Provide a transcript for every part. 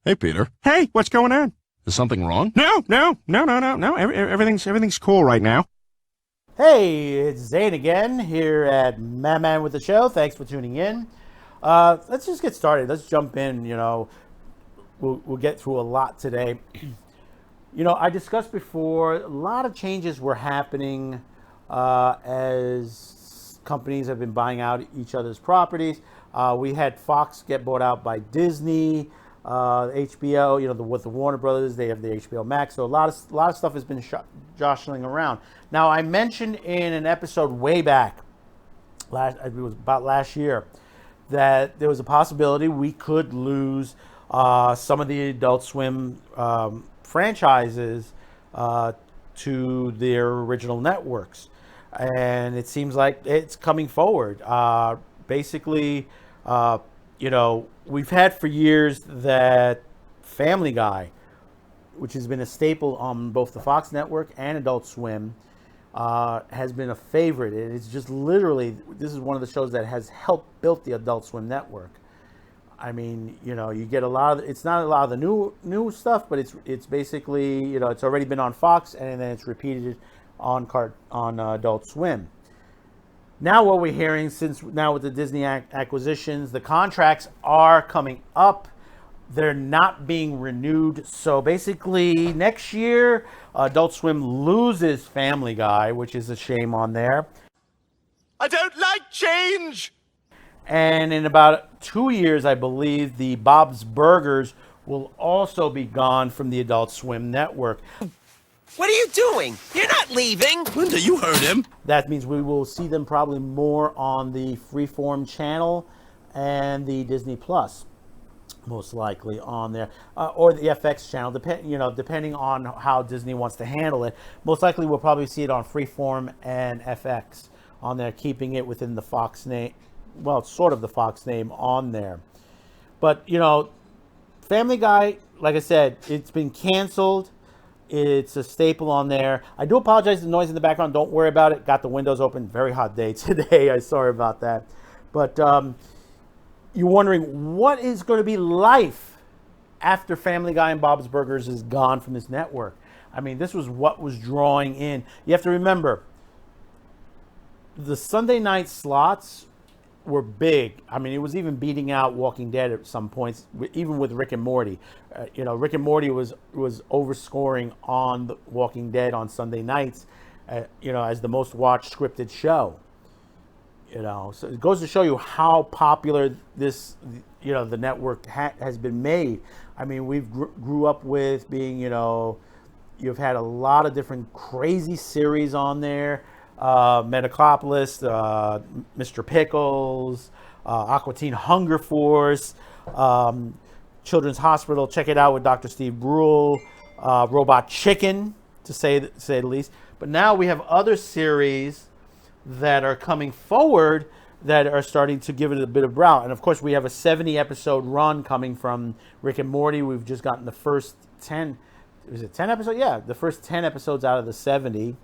Hey, Peter. Hey, what's going on? Is something wrong? No. Everything's cool right now. Hey, it's Zane again here at Man with the Show. Thanks for tuning in. Let's just get started. Let's jump in. We'll get through a lot today. I discussed before, a lot of changes were happening as companies have been buying out each other's properties. We had Fox get bought out by Disney. HBO, with the Warner Brothers, they have the HBO Max. So a lot of stuff has been jostling around. Now, I mentioned in an episode way back, it was about last year, that there was a possibility we could lose some of the Adult Swim franchises to their original networks, and it seems like it's coming forward. We've had for years that Family Guy, which has been a staple on both the Fox network and Adult Swim, has been a favorite. It's just literally, this is one of the shows that has helped build the Adult Swim network. I mean, you get a lot of, it's not a lot of the new stuff, but it's basically, it's already been on Fox and then it's repeated on Adult Swim. Now what we're hearing, since now with the Disney acquisitions, the contracts are coming up. They're not being renewed. So basically next year, Adult Swim loses Family Guy, which is a shame on there. I don't like change! And in about 2 years, I believe, the Bob's Burgers will also be gone from the Adult Swim network. What are you doing? You're not leaving! Linda, you heard him. That means we will see them probably more on the Freeform channel and the Disney Plus, most likely on there, or the FX channel, depending on how Disney wants to handle it. Most likely we'll probably see it on Freeform and FX on there, keeping it within the Fox name, well, sort of the Fox name on there. But, Family Guy, like I said, it's been canceled. It's a staple on there. I do apologize for the noise in the background. Don't worry about it. Got the windows open. Very hot day today. I'm sorry about that. But you're wondering, what is going to be life after Family Guy and Bob's Burgers is gone from this network? I mean, this was what was drawing in. You have to remember, the Sunday night slots were big. I mean, it was even beating out Walking Dead at some points, even with Rick and Morty. Rick and Morty was overscoring on the Walking Dead on Sunday nights, as the most watched scripted show. So it goes to show you how popular this, the network has been made. I mean, we've grew up with being, you've had a lot of different crazy series on there. Metacropolis, Mr. Pickles, Aqua Teen Hunger Force, Children's Hospital, check it out with Dr. Steve Brule, Robot Chicken, to say the least. But now we have other series that are coming forward that are starting to give it a bit of brow. And of course, we have a 70-episode run coming from Rick and Morty. We've just gotten the first 10, is it 10 episodes? Yeah, the first 10 episodes out of the 70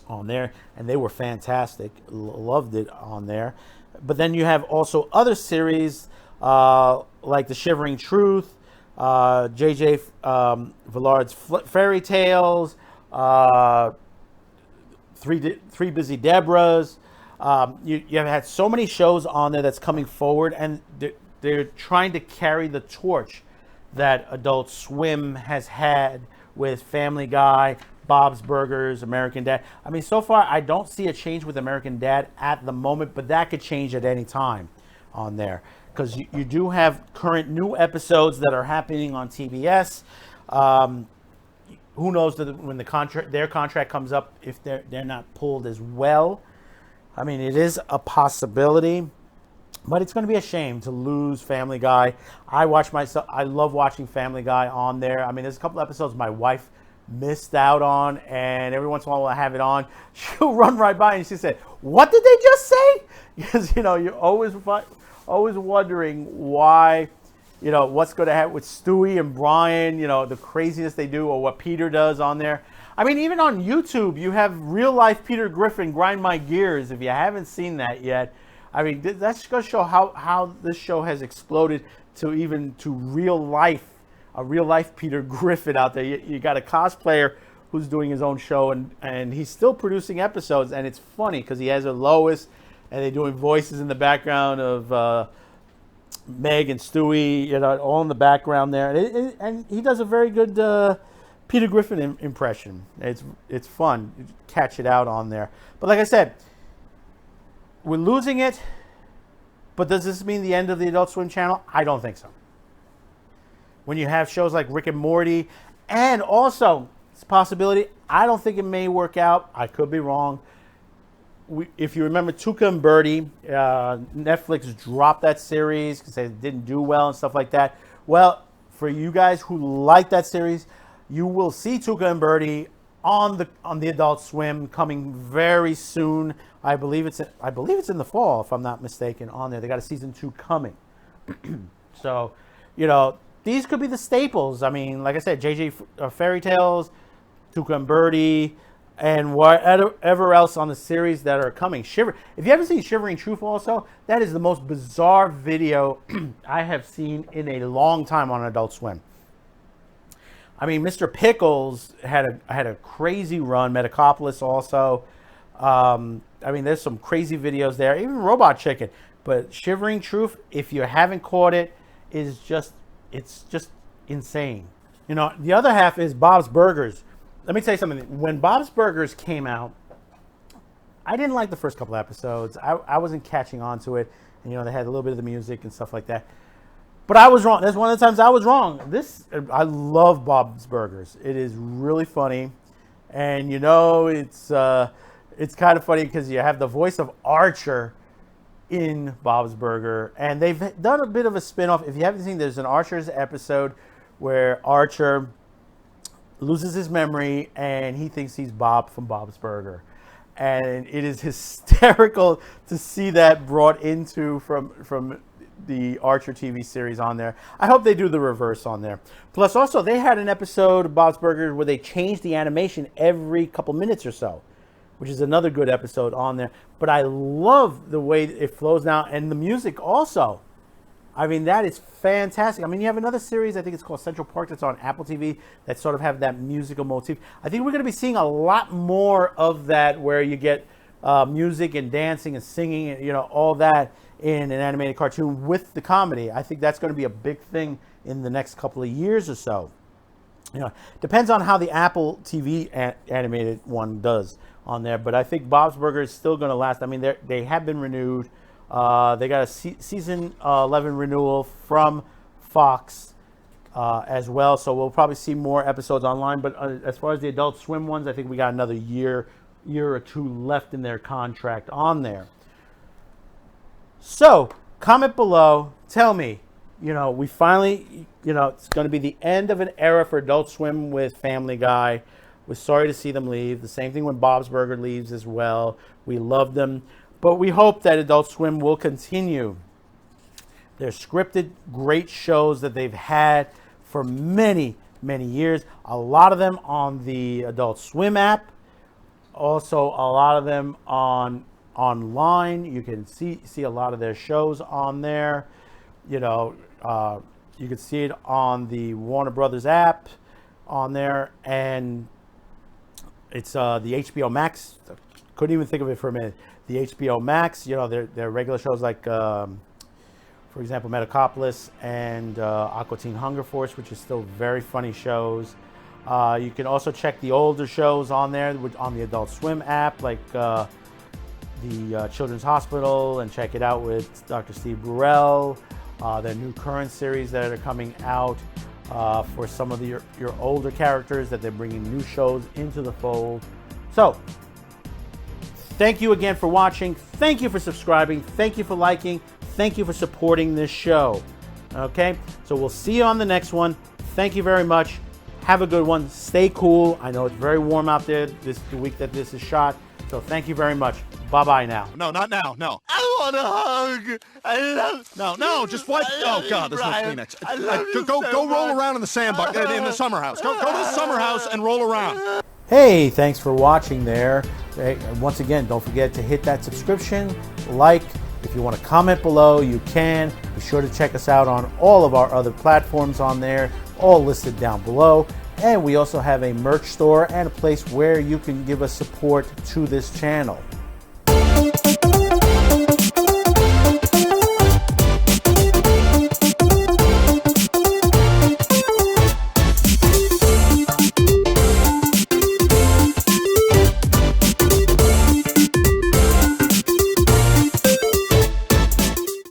on there, and they were fantastic. Loved it on there. But then you have also other series like The Shivering Truth, J.J. Villard's Fairy Tales, Three Busy Debras. You have had so many shows on there that's coming forward, and they're trying to carry the torch that Adult Swim has had with Family Guy, Bob's Burgers, American Dad. I mean, so far, I don't see a change with American Dad at the moment, but that could change at any time on there. Because you do have current new episodes that are happening on TBS. Who knows when their contract comes up, if they're not pulled as well. I mean, it is a possibility, but it's going to be a shame to lose Family Guy. I love watching Family Guy on there. I mean, there's a couple episodes my wife missed out on, and every once in a while I have it on, she'll run right by and she said, "What did they just say?" Because you're always wondering why, what's going to happen with Stewie and Brian, the craziness they do, or what Peter does on there. I mean, even on YouTube, you have real life Peter Griffin Grind My Gears. If you haven't seen that yet, I mean, that's going to show how this show has exploded to real life a real life Peter Griffin out there. You got a cosplayer who's doing his own show, and he's still producing episodes, and it's funny because he has a Lois, and they're doing voices in the background of Meg and Stewie, all in the background there, and he does a very good Peter Griffin impression. It's fun. You catch it out on there. But like I said, we're losing it. But does this mean the end of the Adult Swim channel? I don't think so. When you have shows like Rick and Morty, and also it's a possibility, I don't think it may work out. I could be wrong. If you remember Tuca and Birdie, Netflix dropped that series because it didn't do well and stuff like that. Well, for you guys who like that series, you will see Tuca and Birdie on the Adult Swim coming very soon. I believe it's in the fall, if I'm not mistaken. On there, they got a season 2 coming. So, these could be the staples. I mean, like I said, JJ Fairy Tales, Tuca and Birdie, and whatever else on the series that are coming. If you haven't seen Shivering Truth also, that is the most bizarre video I have seen in a long time on Adult Swim. I mean, Mr. Pickles had a crazy run. Metacopolis also. I mean, there's some crazy videos there. Even Robot Chicken. But Shivering Truth, if you haven't caught it, it's just insane. The other half is Bob's Burgers. Let me tell you something. When Bob's Burgers came out, I didn't like the first couple episodes. I wasn't catching on to it. And, they had a little bit of the music and stuff like that. But I was wrong. That's one of the times I was wrong. I love Bob's Burgers. It is really funny. And, it's kind of funny because you have the voice of Archer in Bob's Burger. And they've done a bit of a spin-off. If you haven't seen, there's an Archer's episode where Archer loses his memory and he thinks he's Bob from Bob's Burger. And it is hysterical to see that brought into from the Archer TV series on there. I hope they do the reverse on there. Plus, also, they had an episode of Bob's Burgers where they changed the animation every couple minutes or so, which is another good episode on there. But I love the way it flows now, and the music also. I mean, that is fantastic. I mean, you have another series, I think it's called Central Park, that's on Apple TV, that sort of have that musical motif. I think we're going to be seeing a lot more of that, where you get music and dancing and singing, and, all that in an animated cartoon with the comedy. I think that's going to be a big thing in the next couple of years or so. Depends on how the Apple TV animated one does on there, but I think Bob's Burger is still going to last. I mean, they have been renewed. They got a season 11 renewal from Fox as well, so we'll probably see more episodes online. But as far as the Adult Swim ones, I think we got another year or two left in their contract on there. So, comment below. Tell me, we finally, it's going to be the end of an era for Adult Swim with Family Guy. We're sorry to see them leave. The same thing when Bob's Burger leaves as well. We love them. But we hope that Adult Swim will continue their scripted, great shows that they've had for many, many years. A lot of them on the Adult Swim app. Also, a lot of them online. You can see a lot of their shows on there. You can see it on the Warner Brothers app on there. And it's the HBO Max. Couldn't even think of it for a minute. The HBO Max, their regular shows like, for example, Metacopolis and Aqua Teen Hunger Force, which is still very funny shows. You can also check the older shows on there on the Adult Swim app, like the Children's Hospital, and check it out with Dr. Steve Burrell. Their new current series that are coming out for some of your older characters that they're bringing new shows into the fold. So, thank you again for watching. Thank you for subscribing. Thank you for liking. Thank you for supporting this show. Okay? So we'll see you on the next one. Thank you very much. Have a good one. Stay cool. I know it's very warm out there the week that this is shot. So thank you very much. Bye-bye now. No, not now. No. I want a hug. I love No, just wipe. Oh, God, there's no Brian. Kleenex. Go roll around in the sandbox, in the summer house. Go to the summer house and roll around. Hey, thanks for watching there. Hey, once again, don't forget to hit that subscription, like. If you want to comment below, you can. Be sure to check us out on all of our other platforms on there. all listed down below. And we also have a merch store and a place where you can give us support to this channel.